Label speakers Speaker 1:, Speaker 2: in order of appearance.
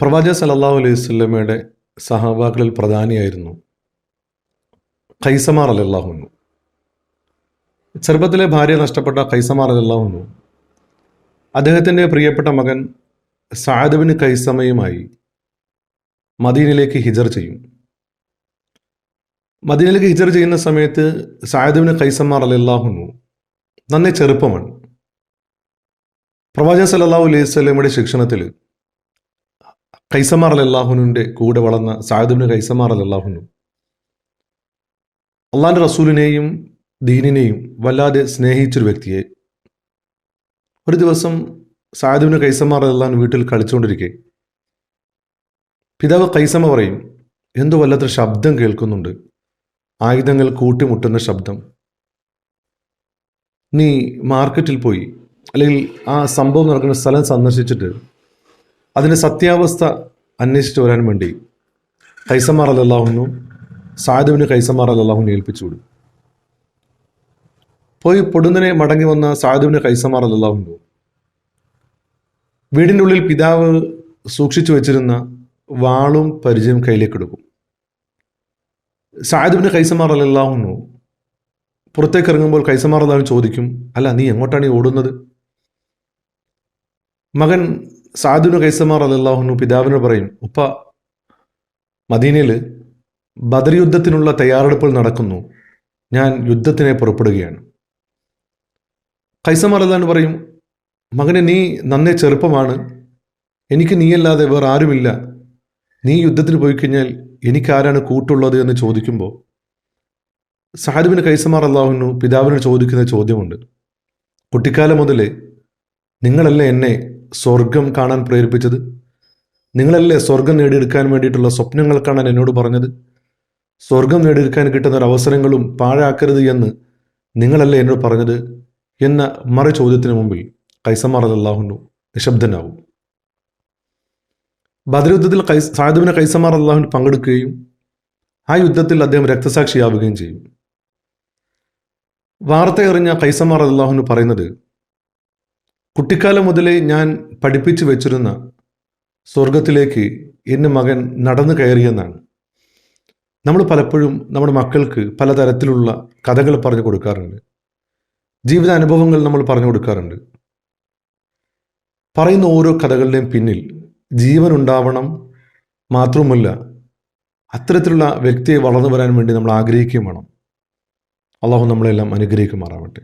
Speaker 1: പ്രവാചകൻ സല്ലല്ലാഹു അലൈഹി വസല്ലമയുടെ സഹാബാക്കളിൽ പ്രധാനിയായിരുന്നു ഖൈസമാർ റളിയല്ലാഹു അൻഹു. ചെറുപ്പത്തിലെ ഭാര്യ നഷ്ടപ്പെട്ട ഖൈസമാർ റളിയല്ലാഹു അൻഹു അദ്ദേഹത്തിൻ്റെ പ്രിയപ്പെട്ട മകൻ സഅദ് ബിൻ ഖൈസമയുമായി മദീനയിലേക്ക് ഹിജർ ചെയ്യും. മദീനയിലേക്ക് ഹിജർ ചെയ്യുന്ന സമയത്ത് സഅദ് ബിൻ ഖൈസമാർ റളിയല്ലാഹു അൻഹു നന്നേ ചെറുപ്പമാണ്. പ്രവാചകൻ സല്ലല്ലാഹു അലൈഹി വസല്ലമയുടെ ശിക്ഷണത്തിൽ ഖൈസമാർ റളിയല്ലാഹുവിൻ്റെ കൂടെ വളർന്ന സഅദ് ബിൻ ഖൈസമാർ റളിയല്ലാഹു അൻഹു അള്ളാഹിൻ്റെ റസൂലിനെയും ദീനിനെയും വല്ലാതെ സ്നേഹിച്ചൊരു വ്യക്തിയെ. ഒരു ദിവസം സഅദ് ബിൻ ഖൈസമാർ റളിയല്ലാഹു അൻഹു വീട്ടിൽ കളിച്ചുകൊണ്ടിരിക്കെ പിതാവ് ഖൈസമ പറയും, എന്തോ വല്ലാത്തൊരു ശബ്ദം കേൾക്കുന്നുണ്ട്, ആയുധങ്ങൾ കൂട്ടിമുട്ടുന്ന ശബ്ദം. നീ മാർക്കറ്റിൽ പോയി അല്ലെങ്കിൽ ആ സംഭവം നടക്കുന്ന സ്ഥലം സന്ദർശിച്ചിട്ട് അതിൻ്റെ സത്യാവസ്ഥ അന്വേഷിച്ച് വരാൻ വേണ്ടി ഖൈസമാർ റളിയല്ലാഹു അൻഹു സഅദ് ബിൻ ഖൈസമാർ റളിയല്ലാഹു അൻഹു ഏൽപ്പിച്ചു വിടും. പോയി പൊടുന്നനെ മടങ്ങി വന്ന സഅദ് ബിൻ ഖൈസമാർ റളിയല്ലാഹു അൻഹു വീടിൻ്റെ ഉള്ളിൽ പിതാവ് സൂക്ഷിച്ചു വെച്ചിരുന്ന വാളും പരിചയം കയ്യിലേക്ക് എടുക്കും. സഅദ് ബിൻ ഖൈസമാർ റളിയല്ലാഹു അൻഹു പുറത്തേക്ക് ഇറങ്ങുമ്പോൾ ഖൈസമാർ റളിയല്ലാഹു അൻഹു ചോദിക്കും, അല്ല നീ എങ്ങോട്ടാണ് ഈ ഓടുന്നത്? മകൻ സഅദ് ബിൻ ഖൈസമാർ റളിയല്ലാഹു അൻഹു പിതാവിനോട് പറയും, ഉപ്പ, മദീനയിൽ ബദർ യുദ്ധത്തിനുള്ള തയ്യാറെടുപ്പുകൾ നടക്കുന്നു, ഞാൻ യുദ്ധത്തിനെ പുറപ്പെടുകയാണ്. ഖൈസമാർ റളിയല്ലാഹു അൻഹു പറയും, മകനെ, നീ നന്നേ ചെറുപ്പമാണ്, എനിക്ക് നീയല്ലാതെ വേറെ ആരുമില്ല, നീ യുദ്ധത്തിന് പോയി കഴിഞ്ഞാൽ എനിക്കാരാണ് കൂട്ടുള്ളത് എന്ന് ചോദിക്കുമ്പോൾ സഅദ് ബിൻ ഖൈസമാർ റളിയല്ലാഹു അൻഹു പിതാവിനോട് ചോദിക്കുന്ന ചോദ്യമുണ്ട്. കുട്ടിക്കാലം മുതലേ നിങ്ങളല്ലേ എന്നെ സ്വർഗം കാണാൻ പ്രേരിപ്പിച്ചത്? നിങ്ങളല്ലേ സ്വർഗം നേടിയെടുക്കാൻ വേണ്ടിയിട്ടുള്ള സ്വപ്നങ്ങൾ കാണാൻ എന്നോട് പറഞ്ഞത്? സ്വർഗം നേടിയെടുക്കാൻ കിട്ടുന്ന ഒരു അവസരങ്ങളും പാഴാക്കരുത് എന്ന് നിങ്ങളല്ലേ എന്നോട് പറഞ്ഞത് എന്ന മറു ചോദ്യത്തിന് മുമ്പിൽ ഖൈസമാർ റളിയല്ലാഹു അൻഹു നിശബ്ദനാവും. ബദർ യുദ്ധത്തിൽ സഅദ് ബിൻ ഖൈസമാർ റളിയല്ലാഹു അൻഹു പങ്കെടുക്കുകയും ആ യുദ്ധത്തിൽ അദ്ദേഹം രക്തസാക്ഷിയാവുകയും ചെയ്യും. വാർത്തയറിഞ്ഞ ഖൈസമാർ റളിയല്ലാഹു അൻഹു പറയുന്നത്, കുട്ടിക്കാലം മുതലേ ഞാൻ പഠിപ്പിച്ചു വെച്ചിരുന്ന സ്വർഗത്തിലേക്ക് എൻ്റെ മകൻ നടന്നു കയറിയെന്നാണ്. നമ്മൾ പലപ്പോഴും നമ്മുടെ മക്കൾക്ക് പലതരത്തിലുള്ള കഥകൾ പറഞ്ഞു കൊടുക്കാറുണ്ട്, ജീവിത അനുഭവങ്ങൾ നമ്മൾ പറഞ്ഞു കൊടുക്കാറുണ്ട്. പറയുന്ന ഓരോ കഥകളുടെയും പിന്നിൽ ജീവൻ ഉണ്ടാവണം, മാത്രവുമല്ല അത്തരത്തിലുള്ള വ്യക്തിയെ വളർന്നു വരാൻ വേണ്ടി നമ്മൾ ആഗ്രഹിക്കുകയും വേണം. അള്ളാഹു നമ്മളെല്ലാം അനുഗ്രഹിക്കുമാറാവട്ടെ.